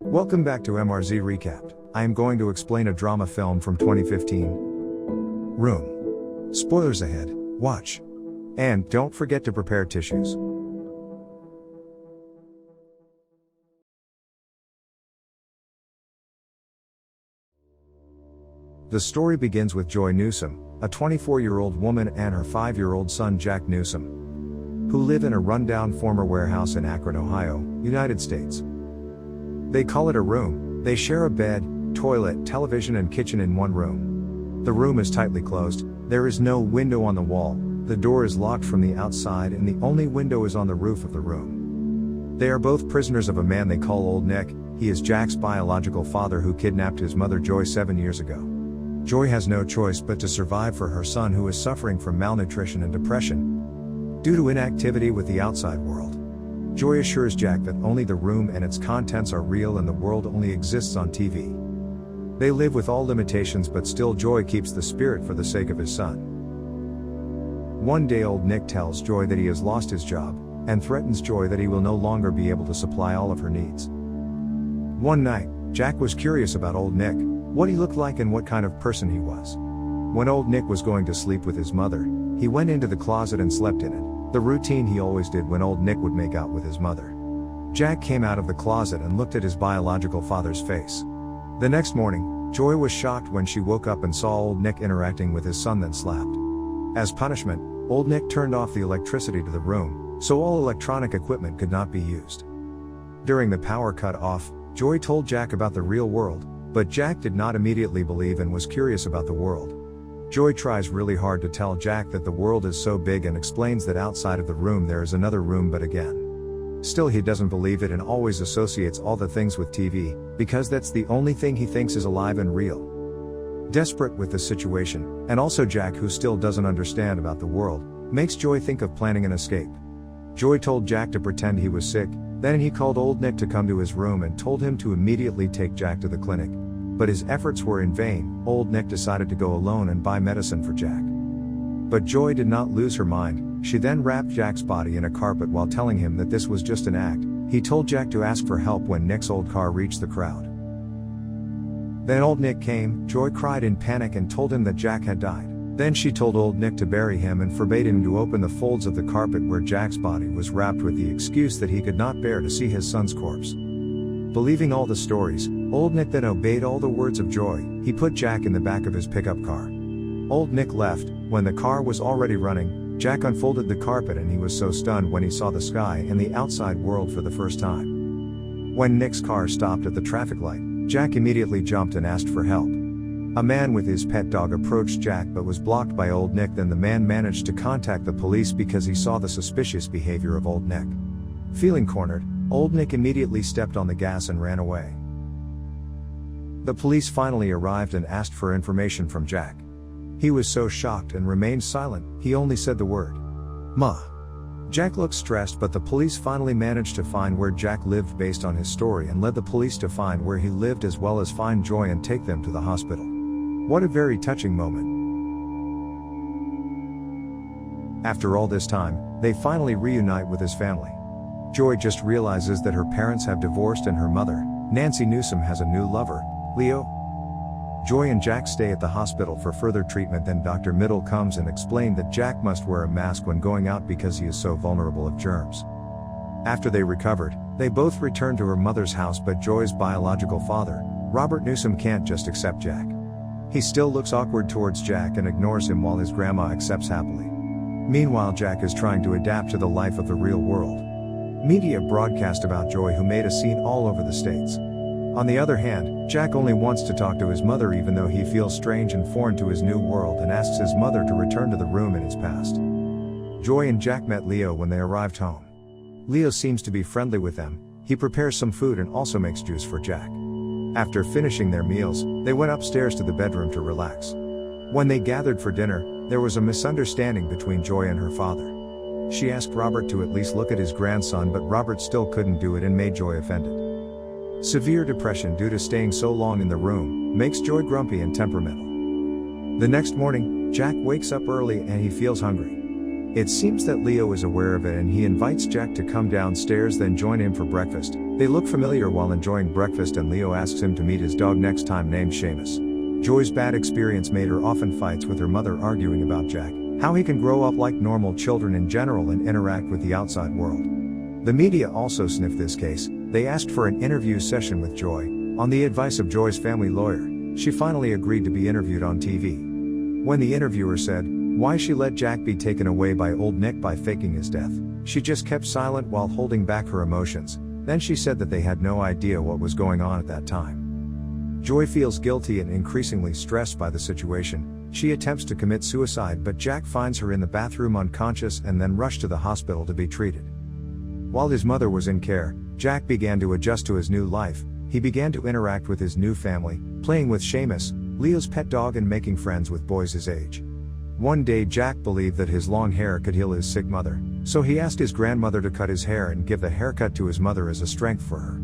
Welcome back to MRZ Recapped. I am going to explain a drama film from 2015. Room. Spoilers ahead, watch. And don't forget to prepare tissues. The story begins with Joy Newsom, a 24-year-old woman and her 5-year-old son Jack Newsom, who live in a rundown former warehouse in Akron, Ohio, United States. They call it a room. They share a bed, toilet, television and kitchen in one room. The room is tightly closed, there is no window on the wall, the door is locked from the outside and the only window is on the roof of the room. They are both prisoners of a man they call Old Nick. He is Jack's biological father who kidnapped his mother Joy 7 years ago. Joy has no choice but to survive for her son who is suffering from malnutrition and depression due to inactivity with the outside world. Joy assures Jack that only the room and its contents are real and the world only exists on TV. They live with all limitations but still Joy keeps the spirit for the sake of his son. One day Old Nick tells Joy that he has lost his job, and threatens Joy that he will no longer be able to supply all of her needs. One night, Jack was curious about Old Nick, what he looked like and what kind of person he was. When Old Nick was going to sleep with his mother, he went into the closet and slept in it, the routine he always did when Old Nick would make out with his mother. Jack came out of the closet and looked at his biological father's face. The next morning, Joy was shocked when she woke up and saw Old Nick interacting with his son then slapped. As punishment, Old Nick turned off the electricity to the room, so all electronic equipment could not be used. During the power cut off, Joy told Jack about the real world, but Jack did not immediately believe and was curious about the world. Joy tries really hard to tell Jack that the world is so big and explains that outside of the room there is another room but again. Still he doesn't believe it and always associates all the things with TV, because that's the only thing he thinks is alive and real. Desperate with the situation, and also Jack who still doesn't understand about the world, makes Joy think of planning an escape. Joy told Jack to pretend he was sick, then he called Old Nick to come to his room and told him to immediately take Jack to the clinic. But his efforts were in vain. Old Nick decided to go alone and buy medicine for Jack. But Joy did not lose her mind. She then wrapped Jack's body in a carpet while telling him that this was just an act. He told Jack to ask for help when Nick's old car reached the crowd. Then Old Nick came. Joy cried in panic and told him that Jack had died. Then she told Old Nick to bury him and forbade him to open the folds of the carpet where Jack's body was wrapped with the excuse that he could not bear to see his son's corpse. Believing all the stories, Old Nick then obeyed all the words of Joy. He put Jack in the back of his pickup car. Old Nick left. When the car was already running, Jack unfolded the carpet and he was so stunned when he saw the sky and the outside world for the first time. When Nick's car stopped at the traffic light, Jack immediately jumped and asked for help. A man with his pet dog approached Jack but was blocked by Old Nick. Then the man managed to contact the police because he saw the suspicious behavior of Old Nick. Feeling cornered, Old Nick immediately stepped on the gas and ran away. The police finally arrived and asked for information from Jack. He was so shocked and remained silent, he only said the word, "Ma." Jack looked stressed but the police finally managed to find where Jack lived based on his story and led the police to find where he lived as well as find Joy and take them to the hospital. What a very touching moment. After all this time, they finally reunite with his family. Joy just realizes that her parents have divorced and her mother, Nancy Newsom, has a new lover, Leo. Joy and Jack stay at the hospital for further treatment. Then Dr. Middle comes and explained that Jack must wear a mask when going out because he is so vulnerable of germs. After they recovered, they both return to her mother's house, but Joy's biological father, Robert Newsom, can't just accept Jack. He still looks awkward towards Jack and ignores him while his grandma accepts happily. Meanwhile, Jack is trying to adapt to the life of the real world. Media broadcast about Joy, who made a scene all over the states. On the other hand, Jack only wants to talk to his mother even though he feels strange and foreign to his new world and asks his mother to return to the room in its past. Joy and Jack met Leo when they arrived home. Leo seems to be friendly with them. He prepares some food and also makes juice for Jack. After finishing their meals, they went upstairs to the bedroom to relax. When they gathered for dinner, there was a misunderstanding between Joy and her father. She asked Robert to at least look at his grandson, but Robert still couldn't do it and made Joy offended. Severe depression due to staying so long in the room makes Joy grumpy and temperamental. The next morning, Jack wakes up early and he feels hungry. It seems that Leo is aware of it and he invites Jack to come downstairs then join him for breakfast. They look familiar while enjoying breakfast and Leo asks him to meet his dog next time named Seamus. Joy's bad experience made her often fights with her mother arguing about Jack, how he can grow up like normal children in general and interact with the outside world. The media also sniffed this case. They asked for an interview session with Joy. On the advice of Joy's family lawyer, she finally agreed to be interviewed on TV. When the interviewer said why she let Jack be taken away by old Nick by faking his death, she just kept silent while holding back her emotions. Then she said that they had no idea what was going on at that time. Joy feels guilty and increasingly stressed by the situation. She attempts to commit suicide, but Jack finds her in the bathroom unconscious and then rushed to the hospital to be treated. While his mother was in care, Jack began to adjust to his new life. He began to interact with his new family, playing with Seamus, Leo's pet dog, and making friends with boys his age. One day Jack believed that his long hair could heal his sick mother, so he asked his grandmother to cut his hair and give the haircut to his mother as a strength for her.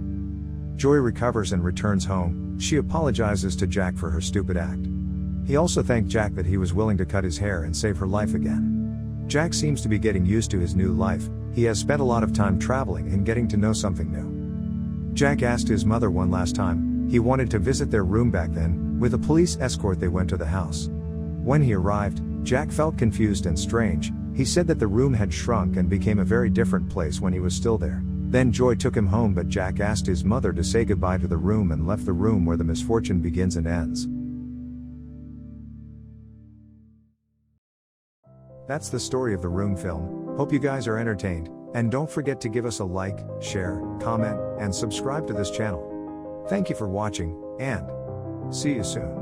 Joy recovers and returns home. She apologizes to Jack for her stupid act. He also thanked Jack that he was willing to cut his hair and save her life again. Jack seems to be getting used to his new life. He has spent a lot of time traveling and getting to know something new. Jack asked his mother one last time. He wanted to visit their room back then. With a police escort they went to the house. When he arrived, Jack felt confused and strange. He said that the room had shrunk and became a very different place when he was still there. Then Joy took him home, but Jack asked his mother to say goodbye to the room and left the room where the misfortune begins and ends. That's the story of The Room film. Hope you guys are entertained, and don't forget to give us a like, share, comment, and subscribe to this channel. Thank you for watching, and see you soon.